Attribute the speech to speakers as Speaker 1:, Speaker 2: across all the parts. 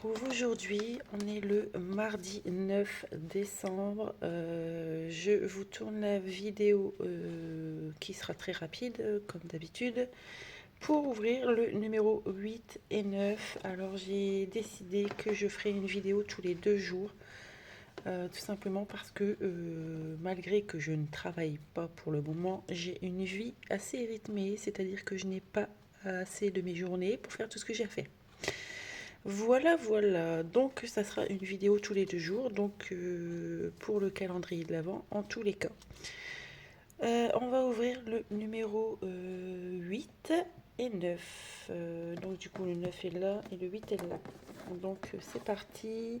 Speaker 1: retrouve aujourd'hui. On est le mardi 9 décembre. Je vous tourne la vidéo qui sera très rapide, comme d'habitude, pour ouvrir le numéro 8 et 9. Alors j'ai décidé que je ferai une vidéo tous les 2 jours. Tout simplement parce que malgré que je ne travaille pas pour le moment, j'ai une vie assez rythmée, c'est-à-dire que je n'ai pas assez de mes journées pour faire tout ce que j'ai à faire. Voilà, donc ça sera une vidéo tous les 2 jours, donc pour le calendrier de l'Avent en tous les cas. On va ouvrir le numéro 8 et 9. Donc du coup le 9 est là et le 8 est là. Donc c'est parti.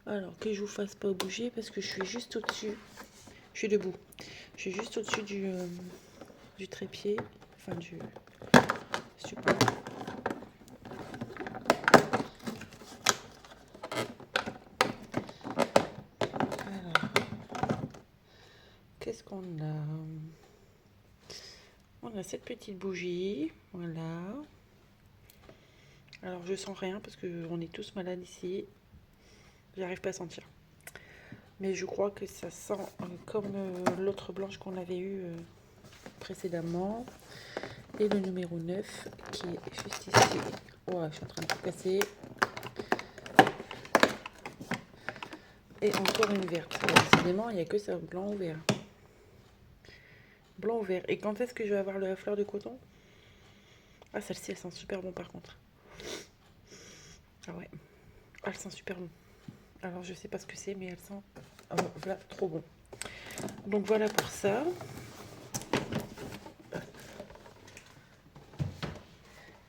Speaker 1: Alors que je vous fasse pas bouger parce que je suis juste au-dessus. Je suis debout. Je suis juste au-dessus du trépied, enfin du support. Qu'est-ce qu'on a? On a cette petite bougie, voilà. Alors je sens rien parce qu'on est tous malades ici. J'arrive pas à sentir. Mais je crois que ça sent comme l'autre blanche qu'on avait eue précédemment. Et le numéro 9 qui est juste ici. Ouais, je suis en train de tout casser. Et encore une verte. Décidément, il n'y a que ça, blanc ou vert. Blanc ou vert. Et quand est-ce que je vais avoir la fleur de coton? Ah, celle-ci, elle sent super bon par contre. Ah ouais. Ah, elle sent super bon. Alors, je sais pas ce que c'est, mais elle sent... Oh, voilà, trop bon. Donc, voilà pour ça.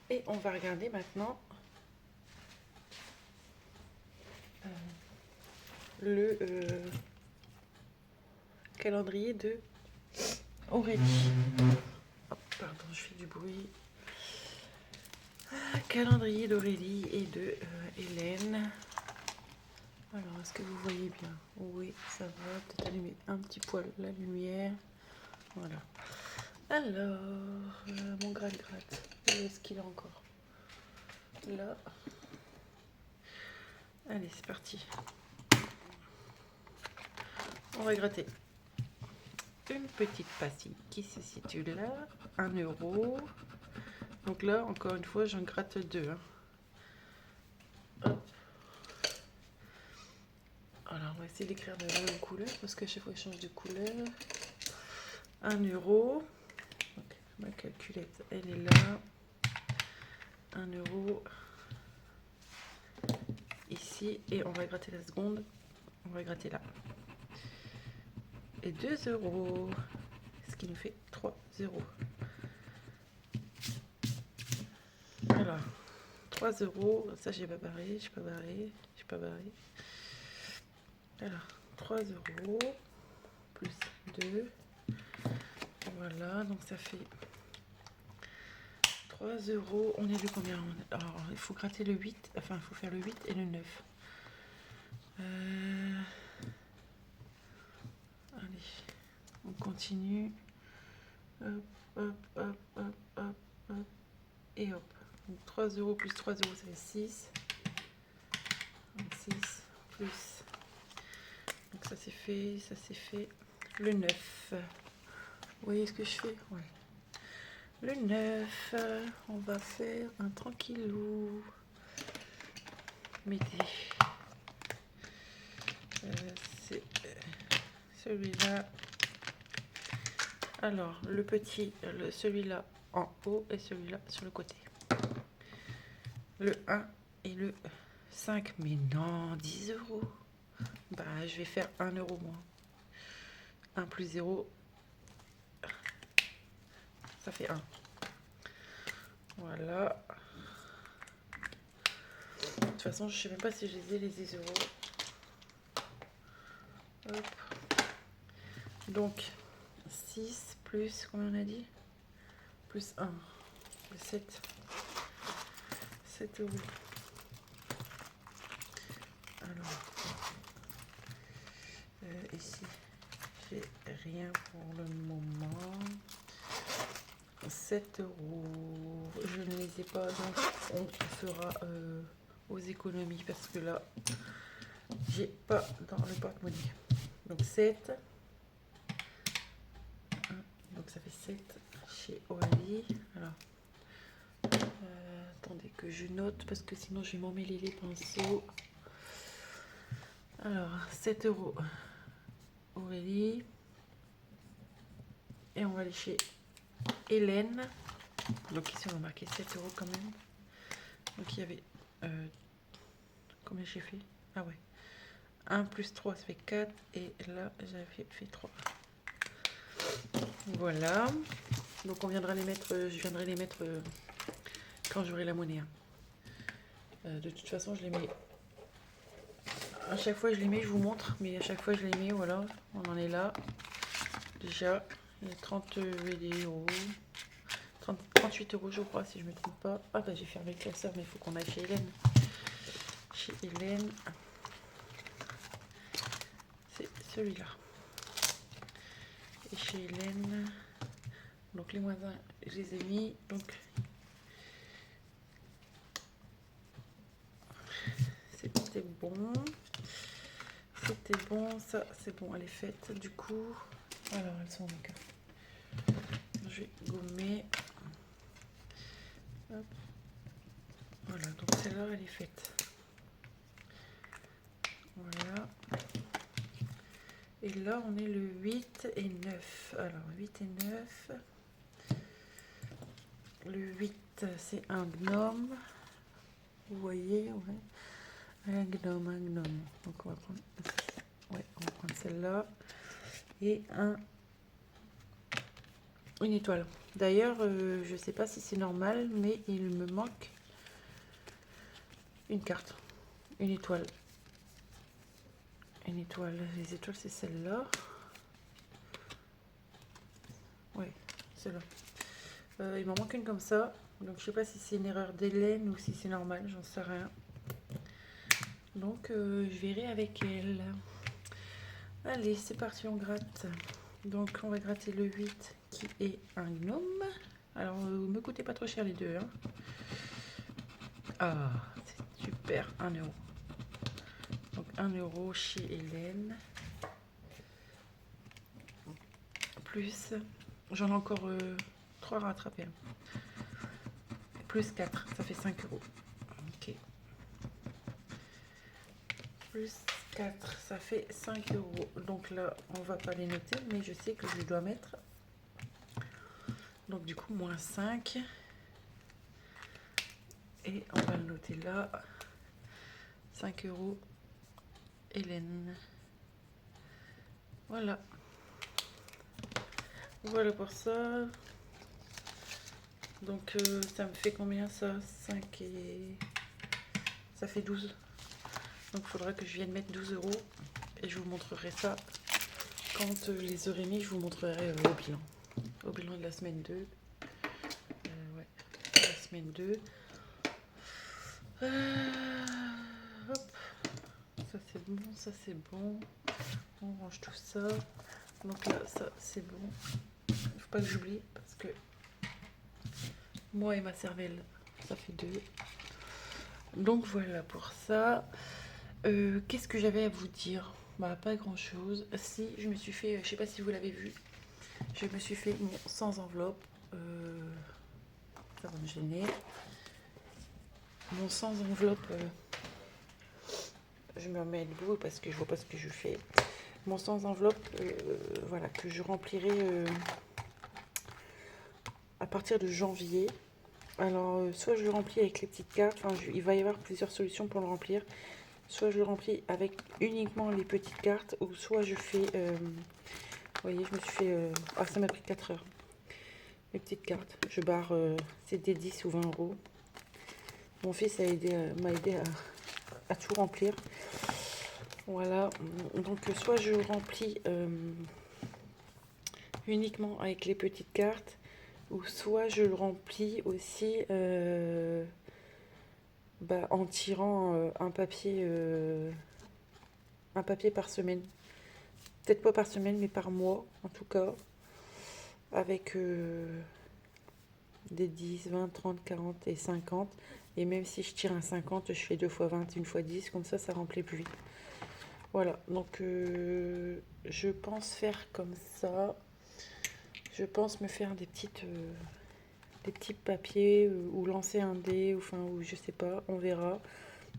Speaker 1: Et on va regarder maintenant le calendrier de Aurélie. Oh, pardon, je fais du bruit. Calendrier d'Aurélie et de Hélène. Alors, est-ce que vous voyez bien? Oui, ça va. Peut-être allumer un petit poil la lumière. Voilà. Alors, mon gratte-gratte. Où est-ce qu'il est encore? Là. Allez, c'est parti. On va gratter une petite pastille qui se situe là. 1 euro. Donc là, encore une fois, j'en gratte 2. Hein. Hop. Alors, on va essayer d'écrire de la même couleur parce qu'à chaque fois, je change de couleur. 1 euro. Donc, ma calculette, elle est là. 1 euro. Ici. Et on va gratter la seconde. On va gratter là. Et 2 euros. Ce qui nous fait 3 euros. Voilà. 3 euros. Ça, j'ai pas barré. J'ai pas barré. Alors, 3 euros. Plus 2. Voilà. Donc, ça fait 3 euros. On est de combien? Alors, il faut gratter le 8. Enfin, il faut faire le 8 et le 9. Allez. On continue. Hop. Et hop. Donc 3 euros plus 3 euros, ça fait 6. 6 plus. Donc ça c'est fait. Le 9. Vous voyez ce que je fais? Ouais. Le 9. On va faire un tranquillou. Mettez. C'est celui-là. Alors, le petit, celui-là en haut et celui-là sur le côté. Le 1 et le 5. Mais non, 10 euros. Bah, je vais faire 1 euro moins. 1 plus 0. Ça fait 1. Voilà. De toute façon, je sais même pas si je les ai les 10 euros. Hop. Donc, 6 plus, combien on a dit? Plus 1. 7. 7 euros. Alors, ici, j'ai rien pour le moment. 7 euros. Je ne les ai pas, donc on fera aux économies parce que là, j'ai pas dans le porte-monnaie. Donc 7. Donc ça fait 7 chez Oali. Alors, attendez que je note parce que sinon je vais m'emmêler les pinceaux. Alors, 7 euros Aurélie. Et on va aller chez Hélène. Donc ici on a marqué 7 euros quand même. Donc il y avait... combien j'ai fait? Ah ouais. 1 plus 3 ça fait 4. Et là j'avais fait 3. Voilà. Donc on viendra les mettre... je viendrai les mettre quand j'aurai la monnaie. De toute façon je les mets... À chaque fois je les mets, je vous montre. Mais à chaque fois je les mets, voilà. On en est là. Déjà. Il y a 30 euros. 38 euros je crois si je me trompe pas. Ah bah j'ai fermé le classeur mais il faut qu'on aille chez Hélène. Chez Hélène. C'est celui-là. Et chez Hélène. Donc les -1 je les ai mis. Donc c'était bon. C'était bon. Ça c'est bon, elle est faite. Du coup. Alors elles sont donc. Je vais gommer. Hop. Voilà, donc celle-là elle est faite. Voilà. Et là on est le 8 et 9. Alors 8 et 9. Le 8 c'est un gnome. Vous voyez, ouais. Un gnome, un gnome. Donc on va prendre, ouais, on va prendre celle-là. Et une étoile. D'ailleurs, je sais pas si c'est normal, mais il me manque une carte. Une étoile. Une étoile. Les étoiles, c'est celle-là. Ouais, celle-là. Il m'en manque une comme ça. Donc je sais pas si c'est une erreur d'Hélène ou si c'est normal, j'en sais rien. Donc je verrai avec elle. Allez, c'est parti, on gratte. Donc on va gratter le 8 qui est un gnome. Alors me coûtez pas trop cher les deux. Hein. Ah, c'est super, 1 euro. Donc 1 euro chez Hélène. Plus, j'en ai encore 3 à rattraper. Plus 4, ça fait 5 euros. Ok. Plus 4, ça fait 5 euros. Donc là, on va pas les noter, mais je sais que je dois mettre. Donc du coup, moins 5. Et on va le noter là. 5 euros. Hélène. Voilà. Voilà pour ça. Donc ça me fait combien ça? 5 et... ça fait 12. Donc il faudra que je vienne mettre 12 euros. Et je vous montrerai ça. Quand je les aurai mis, je vous montrerai au bilan. Au bilan de la semaine 2. Ouais, la semaine 2. Hop. Ça c'est bon, ça c'est bon. On range tout ça. Donc là, ça c'est bon. Il ne faut pas que j'oublie parce que moi et ma cervelle, ça fait 2. Donc voilà pour ça. Qu'est-ce que j'avais à vous dire? Bah pas grand chose. Si, je me suis fait, je sais pas si vous l'avez vu, je me suis fait mon sans enveloppe. Ça va me gêner. Mon sans enveloppe, je me remets debout parce que je vois pas ce que je fais. Mon sans enveloppe, voilà, que je remplirai à partir de janvier. Alors, soit je le remplis avec les petites cartes, enfin, il va y avoir plusieurs solutions pour le remplir. Soit je le remplis avec uniquement les petites cartes, ou soit je fais, vous voyez, je me suis fait, ah, ça m'a pris 4 heures. Les petites cartes, je barre, c'est des 10 ou 20 euros. Mon fils m'a aidé à tout remplir. Voilà, donc soit je remplis uniquement avec les petites cartes, ou soit je le remplis aussi en tirant un papier par semaine. Peut-être pas par semaine, mais par mois en tout cas. Avec des 10, 20, 30, 40 et 50. Et même si je tire un 50, je fais 2 fois 20, 1 fois 10, comme ça remplit plus vite. Voilà, donc je pense faire comme ça. Je pense me faire des petits papiers ou lancer un dé, ou je sais pas, on verra.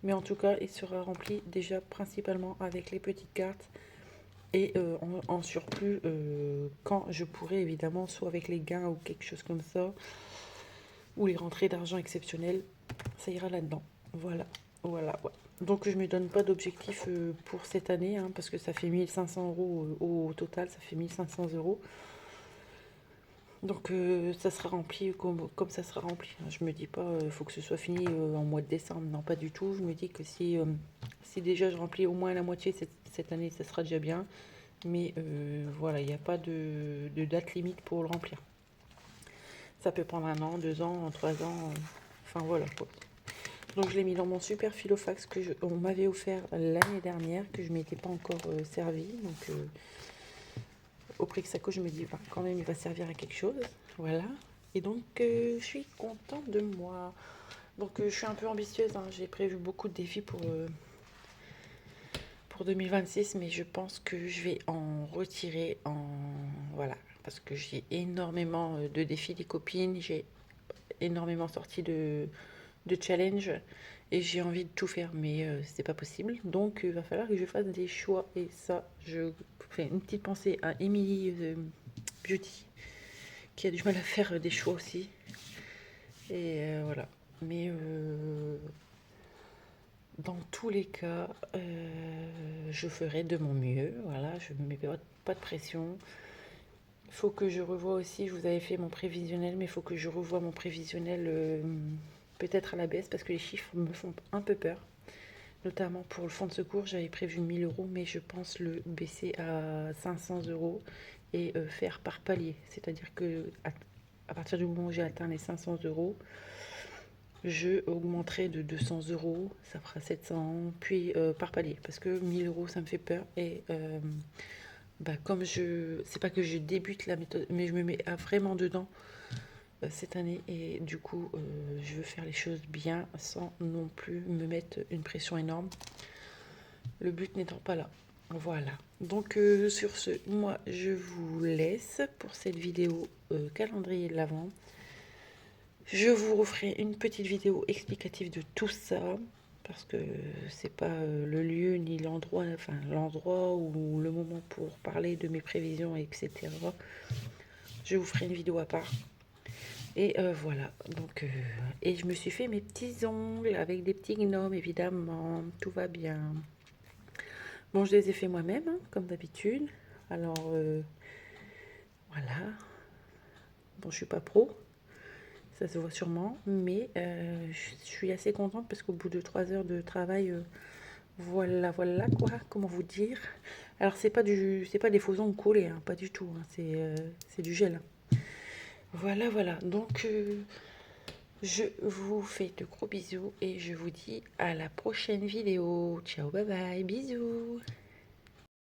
Speaker 1: Mais en tout cas, il sera rempli déjà principalement avec les petites cartes et en surplus quand je pourrai évidemment, soit avec les gains ou quelque chose comme ça, ou les rentrées d'argent exceptionnelles, ça ira là-dedans. Voilà, voilà, ouais. Donc je ne me donne pas d'objectif pour cette année, hein, parce que ça fait 1500 euros au total, ça fait 1500 euros. Donc ça sera rempli comme ça sera rempli. Je me dis pas, il faut que ce soit fini en mois de décembre. Non, pas du tout. Je me dis que si déjà je remplis au moins la moitié cette année, ça sera déjà bien. Mais voilà, il n'y a pas de date limite pour le remplir. Ça peut prendre 1 an, 2 ans, 3 ans. Enfin voilà quoi. Donc je l'ai mis dans mon super filofax on m'avait offert l'année dernière, que je ne m'étais pas encore servi. Donc au prix que ça coûte, je me dis bah, quand même il va servir à quelque chose. Voilà. Et donc je suis contente de moi. Donc je suis un peu ambitieuse, hein. J'ai prévu beaucoup de défis pour 2026, mais je pense que je vais en retirer voilà, parce que j'ai énormément de défis des copines, j'ai énormément sorti de challenge et j'ai envie de tout faire, mais c'est pas possible. Donc il va falloir que je fasse des choix, et ça, je fais une petite pensée à Emily Beauty qui a du mal à faire des choix aussi. Et voilà. Mais dans tous les cas, je ferai de mon mieux. Voilà, je ne me mets pas de pression. Il faut que je revoie aussi, je vous avais fait mon prévisionnel, mais il faut que je revoie mon prévisionnel peut-être à la baisse, parce que les chiffres me font un peu peur. Notamment pour le fonds de secours, j'avais prévu 1000 euros, mais je pense le baisser à 500 euros et faire par palier. C'est-à-dire que à partir du moment où j'ai atteint les 500 euros, je augmenterai de 200 euros, ça fera 700, puis par palier, parce que 1000 euros, ça me fait peur. Et bah, comme c'est pas que je débute la méthode, mais je me mets vraiment dedans cette année, et du coup, je veux faire les choses bien sans non plus me mettre une pression énorme. Le but n'étant pas là. Voilà. Donc sur ce, moi, je vous laisse pour cette vidéo calendrier de l'Avent. Je vous referai une petite vidéo explicative de tout ça, parce que c'est pas le lieu ni l'endroit, enfin l'endroit ou le moment pour parler de mes prévisions, etc. Je vous ferai une vidéo à part. Et voilà. Donc, et je me suis fait mes petits ongles avec des petits gnomes, évidemment. Tout va bien. Bon, je les ai fait moi-même, hein, comme d'habitude. Alors, voilà. Bon, je suis pas pro. Ça se voit sûrement, mais je suis assez contente parce qu'au bout de 3 heures de travail, voilà quoi, comment vous dire. Alors c'est pas des faux ongles collés, hein, pas du tout, hein, c'est du gel. Voilà, donc je vous fais de gros bisous et je vous dis à la prochaine vidéo. Ciao, bye bye, bisous.